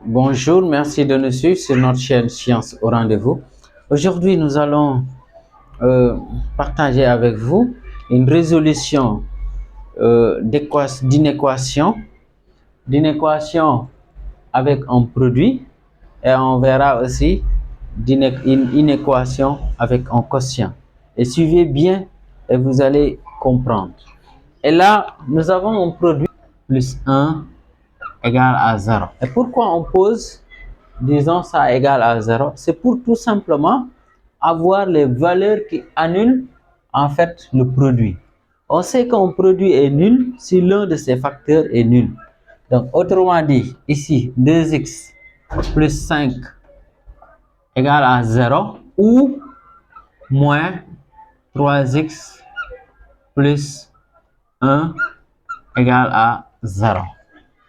Bonjour, merci de nous suivre sur notre chaîne Science au rendez-vous. Aujourd'hui, nous allons partager avec vous une résolution d'une équation avec un produit, et on verra aussi une équation avec un quotient. Et suivez bien et vous allez comprendre. Et là, nous avons un produit plus 1 égale à 0. Et pourquoi on pose, disons, ça égale à 0? C'est pour tout simplement avoir les valeurs qui annulent en fait le produit. On sait qu'un produit est nul si l'un de ses facteurs est nul. Donc, autrement dit, ici, 2x plus 5 égale à 0 ou moins 3x plus 1 égale à 0.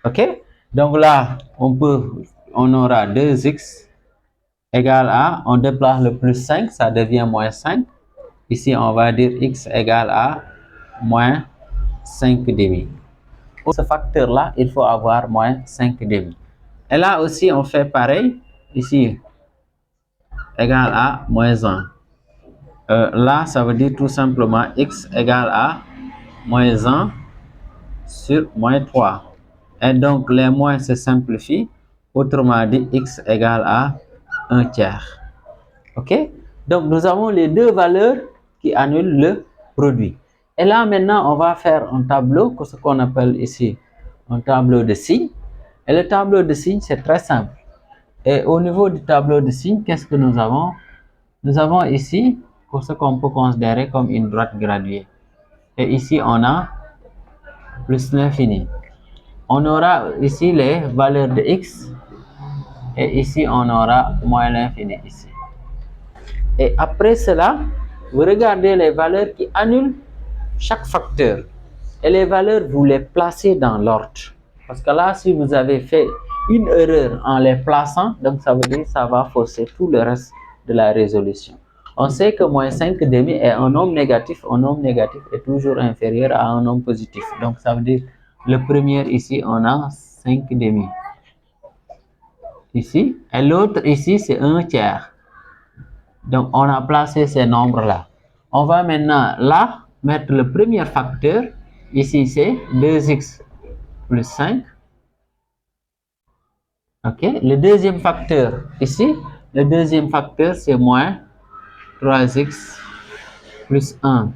Ok? Donc là, on aura 2x égale à, on déplace le plus 5, ça devient moins 5. Ici, on va dire x égale à moins 5 demi. Pour ce facteur-là, il faut avoir moins 5 demi. Et là aussi, on fait pareil. Ici, égale à moins 1. Là, ça veut dire tout simplement x égale à moins 1 sur moins 3. Et donc, les moins se simplifient. Autrement dit, x égale à 1 tiers. OK? Donc, nous avons les deux valeurs qui annulent le produit. Et là, maintenant, on va faire un tableau, ce qu'on appelle ici un tableau de signes. Et le tableau de signes, c'est très simple. Et au niveau du tableau de signes, qu'est-ce que nous avons? Nous avons ici ce qu'on peut considérer comme une droite graduée. Et ici, on a plus l'infini. On aura ici les valeurs de x. Et ici, on aura moins l'infini ici. Et après cela, vous regardez les valeurs qui annulent chaque facteur. Et les valeurs, vous les placez dans l'ordre. Parce que là, si vous avez fait une erreur en les plaçant, donc ça veut dire que ça va fausser tout le reste de la résolution. On sait que moins 5 demi est un nombre négatif. Un nombre négatif est toujours inférieur à un nombre positif. Donc ça veut dire le premier ici, on a 5 demi. Ici. Et l'autre ici, c'est 1 tiers. Donc, on a placé ces nombres-là. On va maintenant là mettre le premier facteur. Ici, c'est 2x plus 5. OK. Le deuxième facteur, ici, le deuxième facteur, c'est moins 3x plus 1.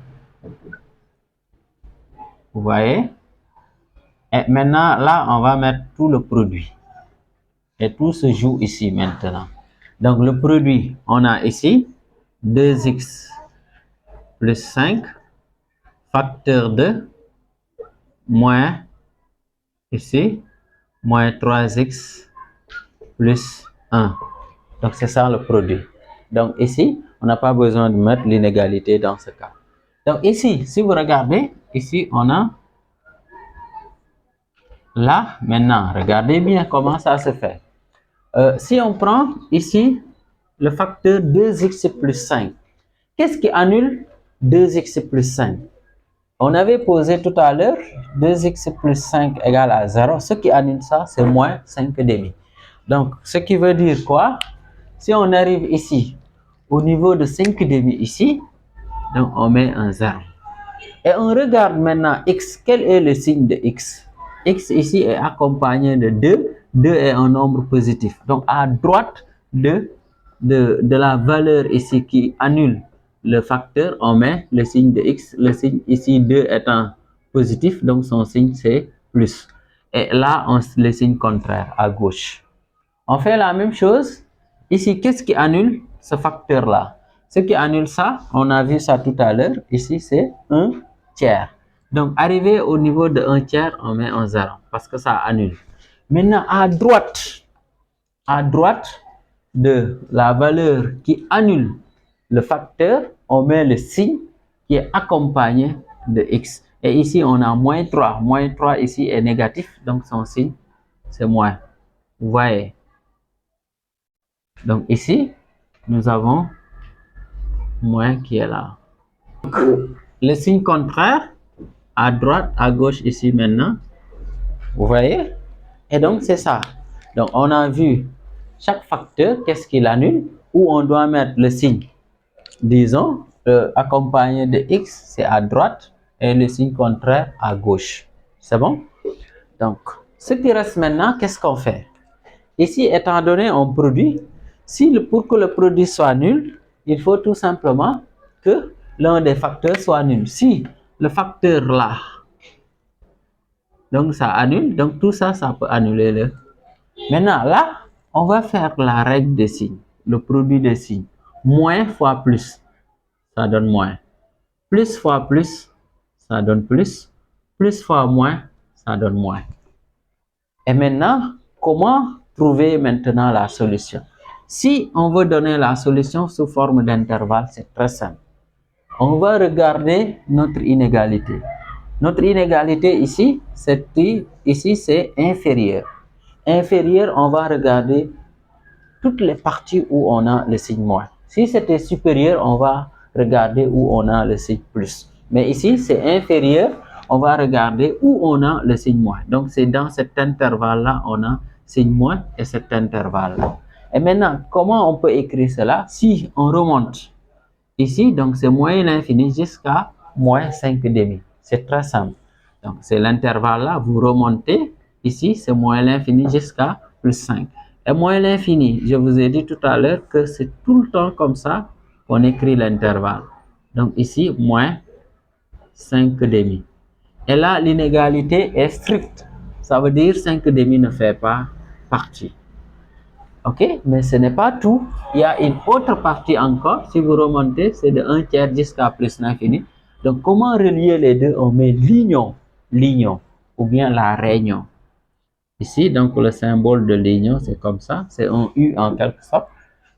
Vous voyez? Et maintenant, là, on va mettre tout le produit. Et tout se joue ici maintenant. Donc, le produit, on a ici 2x plus 5, facteur de moins, ici, moins 3x plus 1. Donc, c'est ça le produit. Donc, ici, on n'a pas besoin de mettre l'inégalité dans ce cas. Donc, ici, si vous regardez, ici, on a là, maintenant, regardez bien comment ça se fait. Si on prend ici le facteur 2x plus 5, qu'est-ce qui annule 2x plus 5? On avait posé tout à l'heure 2x plus 5 égale à 0. Ce qui annule ça, c'est moins 5 demi. Donc, ce qui veut dire quoi? Si on arrive ici, au niveau de 5 demi ici, donc on met un 0. Et on regarde maintenant x. Quel est le signe de x? X ici est accompagné de 2. 2 est un nombre positif. Donc, à droite de la valeur ici qui annule le facteur, on met le signe de x. Le signe ici 2 étant positif, donc son signe c'est plus. Et là, le signe contraire à gauche. On fait la même chose. Ici, qu'est-ce qui annule ce facteur-là? Ce qui annule ça, on a vu ça tout à l'heure. Ici, c'est 1 tiers. Donc, arrivé au niveau de 1 tiers, on met un 0 parce que ça annule. Maintenant, à droite de la valeur qui annule le facteur, on met le signe qui est accompagné de x. Et ici, on a moins 3. Moins 3 ici est négatif, donc son signe, c'est moins. Vous voyez? Donc ici, nous avons moins qui est là. Le signe contraire, à droite, à gauche ici maintenant. Vous voyez? Et donc c'est ça. Donc, on a vu chaque facteur, qu'est-ce qu'il annule, où on doit mettre le signe. Disons, accompagné de X, c'est à droite, et le signe contraire à gauche. C'est bon? Donc, ce qui reste maintenant, qu'est-ce qu'on fait? Ici, étant donné un produit, pour que le produit soit nul, il faut tout simplement que l'un des facteurs soit nul. Si le facteur là, donc ça annule, donc tout ça, ça peut annuler le. Maintenant, là, on va faire la règle des signes, le produit des signes. Moins fois plus, ça donne moins. Plus fois plus, ça donne plus. Plus fois moins, ça donne moins. Et maintenant, comment trouver maintenant la solution? Si on veut donner la solution sous forme d'intervalle, c'est très simple. On va regarder notre inégalité. Notre inégalité ici, c'est inférieur. Inférieur, on va regarder toutes les parties où on a le signe moins. Si c'était supérieur, on va regarder où on a le signe plus. Mais ici, c'est inférieur, on va regarder où on a le signe moins. Donc, c'est dans cet intervalle-là, on a signe moins et cet intervalle-là. Et maintenant, comment on peut écrire cela? Si on remonte ici, donc c'est moins l'infini jusqu'à moins 5 demi. C'est très simple. Donc, c'est l'intervalle-là, vous remontez. Ici, c'est moins l'infini jusqu'à plus 5. Et moins l'infini, je vous ai dit tout à l'heure que c'est tout le temps comme ça qu'on écrit l'intervalle. Donc ici, moins 5 demi. Et là, l'inégalité est stricte. Ça veut dire 5 demi ne fait pas partie. Ok, mais ce n'est pas tout. Il y a une autre partie encore. Si vous remontez, c'est de 1 tiers jusqu'à plus l'infini. Donc, comment relier les deux? On met l'union, ou bien la réunion. Ici, donc le symbole de l'union, c'est comme ça, c'est un U en quelque sorte.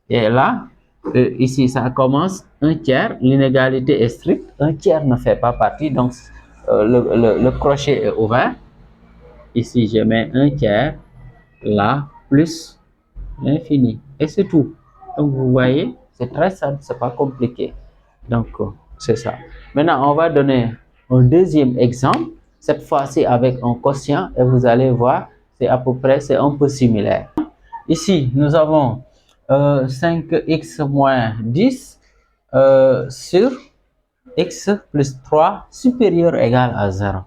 Et là, ici, ça commence 1 tiers, l'inégalité est stricte, 1 tiers ne fait pas partie, donc le crochet est ouvert. Ici, je mets 1 tiers, là, plus l'infini, et c'est tout. Donc, vous voyez, c'est très simple, c'est pas compliqué. Donc, c'est ça. Maintenant, on va donner un deuxième exemple, cette fois-ci avec un quotient, et vous allez voir, c'est à peu près, c'est un peu similaire. Ici, nous avons 5x moins 10 sur x plus 3 supérieur ou égal à 0.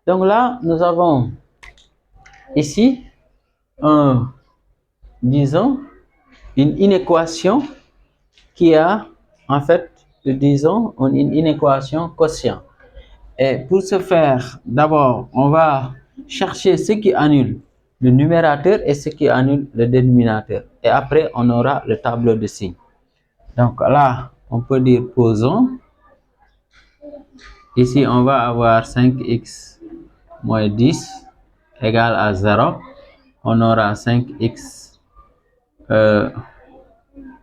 Donc là, nous avons ici, disons, une équation qui a, en fait, disons, une équation quotient. Et pour ce faire, d'abord, on va chercher ce qui annule le numérateur et ce qui annule le dénominateur. Et après, on aura le tableau de signes. Donc là, on peut dire posons. Ici, on va avoir 5x moins 10 égale à 0. On aura 5x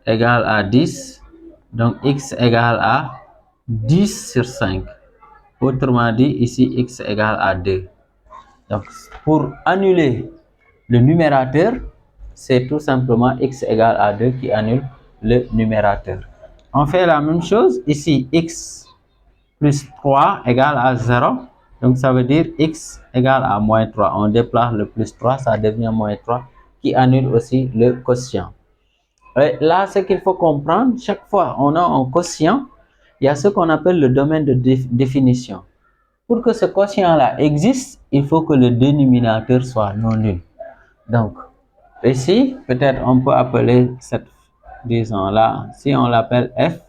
égale à 10. Donc, x égale à 10 sur 5. Autrement dit, ici, x égale à 2. Donc, pour annuler le numérateur, c'est tout simplement x égale à 2 qui annule le numérateur. On fait la même chose ici, x plus 3 égale à 0. Donc, ça veut dire x égale à moins 3. On déplace le plus 3, ça devient moins 3 qui annule aussi le quotient. Et là, ce qu'il faut comprendre, chaque fois on a un quotient, il y a ce qu'on appelle le domaine de définition. Pour que ce quotient-là existe, il faut que le dénominateur soit non nul. Donc, ici, peut-être on peut appeler cette, disons là, si on l'appelle f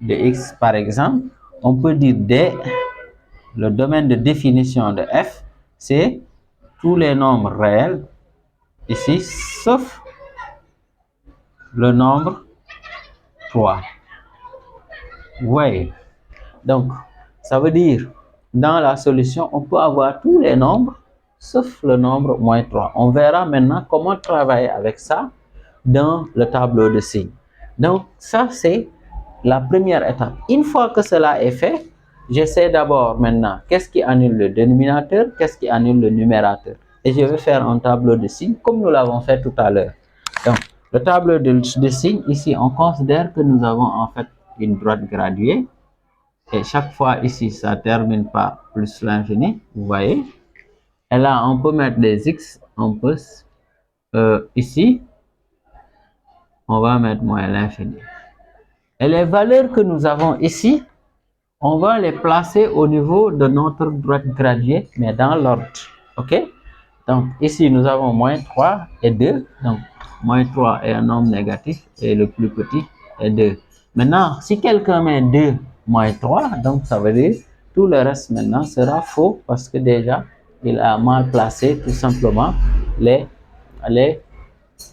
de x par exemple, on peut dire d, le domaine de définition de f, c'est tous les nombres réels, ici, sauf le nombre 3. Vous voyez? Donc, ça veut dire, dans la solution, on peut avoir tous les nombres, sauf le nombre moins 3. On verra maintenant comment travailler avec ça dans le tableau de signes. Donc, ça, c'est la première étape. Une fois que cela est fait, j'essaie d'abord maintenant, qu'est-ce qui annule le dénominateur, qu'est-ce qui annule le numérateur. Et je vais faire un tableau de signes comme nous l'avons fait tout à l'heure. Donc, le tableau de signes, ici, on considère que nous avons en fait une droite graduée. Et chaque fois ici, ça termine par plus l'infini, vous voyez. Et là, on peut mettre des x, on peut Ici, on va mettre moins l'infini. Et les valeurs que nous avons ici, on va les placer au niveau de notre droite graduée, mais dans l'ordre. OK? Donc, ici, nous avons moins 3 et 2. Donc, moins 3 est un nombre négatif et le plus petit est 2. Maintenant, si quelqu'un met 2 moins 3, donc ça veut dire tout le reste maintenant sera faux parce que déjà, il a mal placé tout simplement les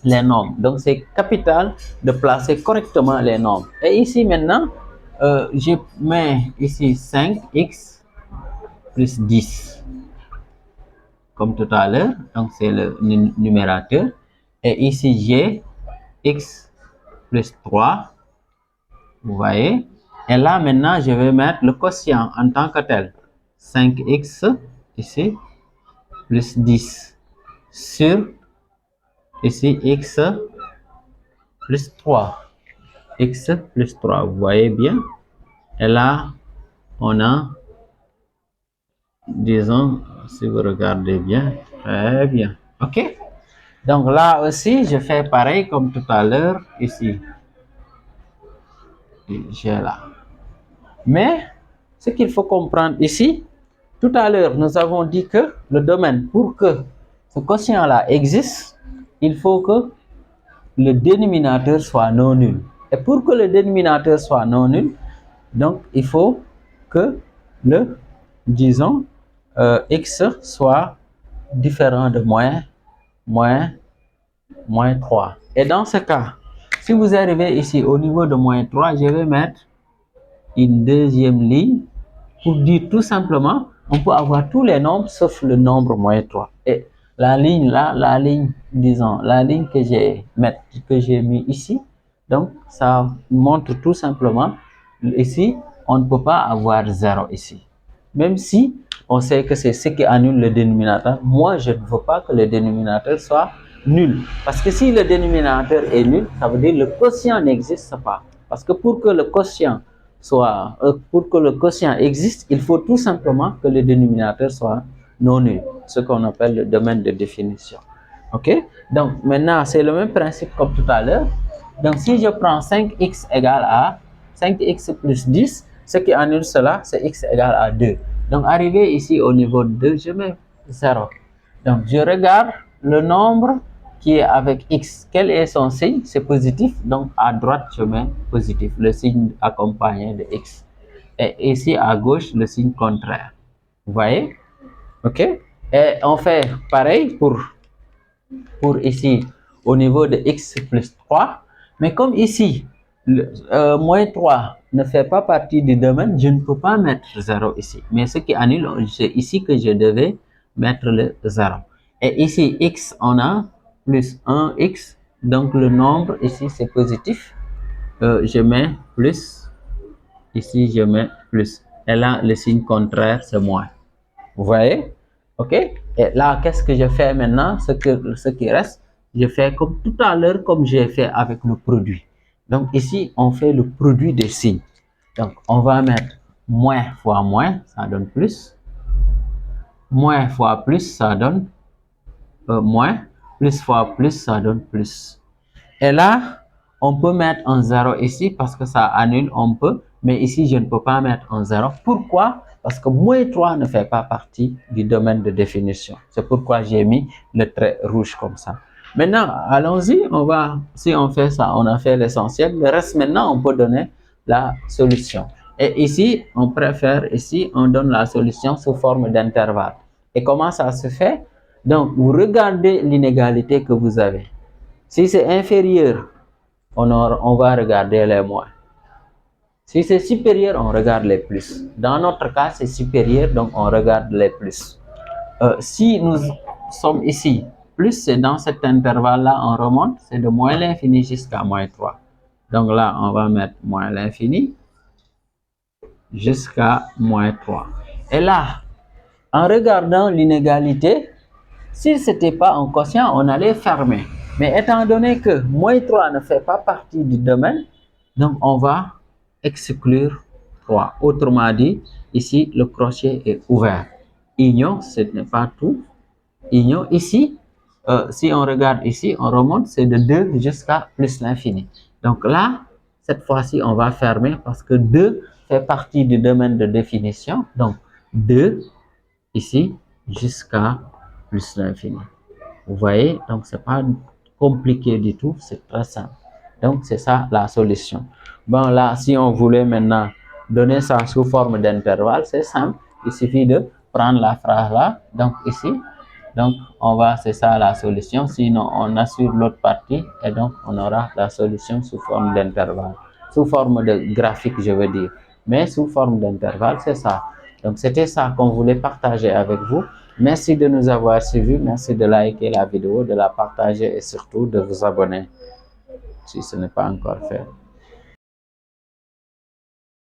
nombres. Donc, c'est capital de placer correctement les nombres. Et ici maintenant, je mets ici 5x plus 10. Comme tout à l'heure, donc c'est le numérateur. Et ici, j'ai x plus 3. Vous voyez? Et là, maintenant, je vais mettre le quotient en tant que tel. 5x ici, plus 10 sur ici x plus 3. X plus 3, vous voyez bien? Et là, on a, disons, si vous regardez bien, très bien. OK? Donc là aussi, je fais pareil comme tout à l'heure ici. J'ai là. Mais, ce qu'il faut comprendre ici, tout à l'heure, nous avons dit que le domaine, pour que ce quotient-là existe, il faut que le dénominateur soit non nul. Et pour que le dénominateur soit non nul, donc il faut que le, disons, x soit différent de moins 3. Et dans ce cas, si vous arrivez ici au niveau de moins 3, je vais mettre une deuxième ligne pour dire tout simplement, on peut avoir tous les nombres sauf le nombre moins 3. Et la ligne là, disons, la ligne que j'ai mis ici, donc ça montre tout simplement, ici, on ne peut pas avoir 0 ici. Même si on sait que c'est ce qui annule le dénominateur, moi je ne veux pas que le dénominateur soit nul. Parce que si le dénominateur est nul, ça veut dire que le quotient n'existe pas. Parce que pour que le quotient existe, il faut tout simplement que le dénominateur soit non nul, ce qu'on appelle le domaine de définition. OK? Donc, maintenant, c'est le même principe comme tout à l'heure. Donc, si je prends 5x égale à 5x plus 10, ce qui annule cela, c'est x égale à 2. Donc, arrivé ici au niveau de 2, je mets 0. Donc, je regarde le nombre qui est avec x. Quel est son signe? C'est positif. Donc, à droite, je mets positif, le signe accompagné de x. Et ici, à gauche, le signe contraire. Vous voyez? OK? Et on fait pareil pour ici, au niveau de x plus 3. Mais comme ici, moins 3 ne fait pas partie du domaine, je ne peux pas mettre 0 ici. Mais ce qui annule, c'est ici que je devais mettre le 0. Et ici, x, on a plus 1x. Donc, le nombre ici, c'est positif. Je mets plus. Ici, je mets plus. Et là, le signe contraire, c'est moins. Vous voyez? OK? Et là, qu'est-ce que je fais maintenant? Ce qui reste, je fais comme tout à l'heure, comme j'ai fait avec le produit. Donc, ici, on fait le produit des signes. Donc, on va mettre moins fois moins, ça donne plus. Moins fois plus, ça donne moins. Plus fois plus, ça donne plus. Et là, on peut mettre un 0 ici parce que ça annule, on peut. Mais ici, je ne peux pas mettre un 0. Pourquoi? Parce que moins 3 ne fait pas partie du domaine de définition. C'est pourquoi j'ai mis le trait rouge comme ça. Maintenant, allons-y. Si on fait ça, on a fait l'essentiel. Le reste, maintenant, on peut donner la solution. Et ici, on préfère, ici, on donne la solution sous forme d'intervalle. Et comment ça se fait? Donc, vous regardez l'inégalité que vous avez. Si c'est inférieur, on va regarder les moins. Si c'est supérieur, on regarde les plus. Dans notre cas, c'est supérieur, donc on regarde les plus. Si nous sommes ici, plus c'est dans cet intervalle-là, on remonte, c'est de moins l'infini jusqu'à moins 3. Donc là, on va mettre moins l'infini jusqu'à moins 3. Et là, en regardant l'inégalité, si ce n'était pas un quotient, on allait fermer. Mais étant donné que moins 3 ne fait pas partie du domaine, donc on va exclure 3. Autrement dit, ici, le crochet est ouvert. Union, ce n'est pas tout. Union, ici, si on regarde ici, on remonte, c'est de 2 jusqu'à plus l'infini. Donc là, cette fois-ci, on va fermer parce que 2 fait partie du domaine de définition. Donc 2 ici jusqu'à plus l'infini. Vous voyez, donc c'est pas compliqué du tout, c'est très simple. Donc c'est ça la solution. Bon là, si on voulait maintenant donner ça sous forme d'intervalle, c'est simple. Il suffit de prendre la phrase là, donc ici, donc on va, c'est ça la solution. Sinon on assure l'autre partie et donc on aura la solution sous forme d'intervalle, sous forme de graphique je veux dire, mais sous forme d'intervalle, c'est ça. Donc c'était ça qu'on voulait partager avec vous. Merci de nous avoir suivis, merci de liker la vidéo, de la partager et surtout de vous abonner si ce n'est pas encore fait.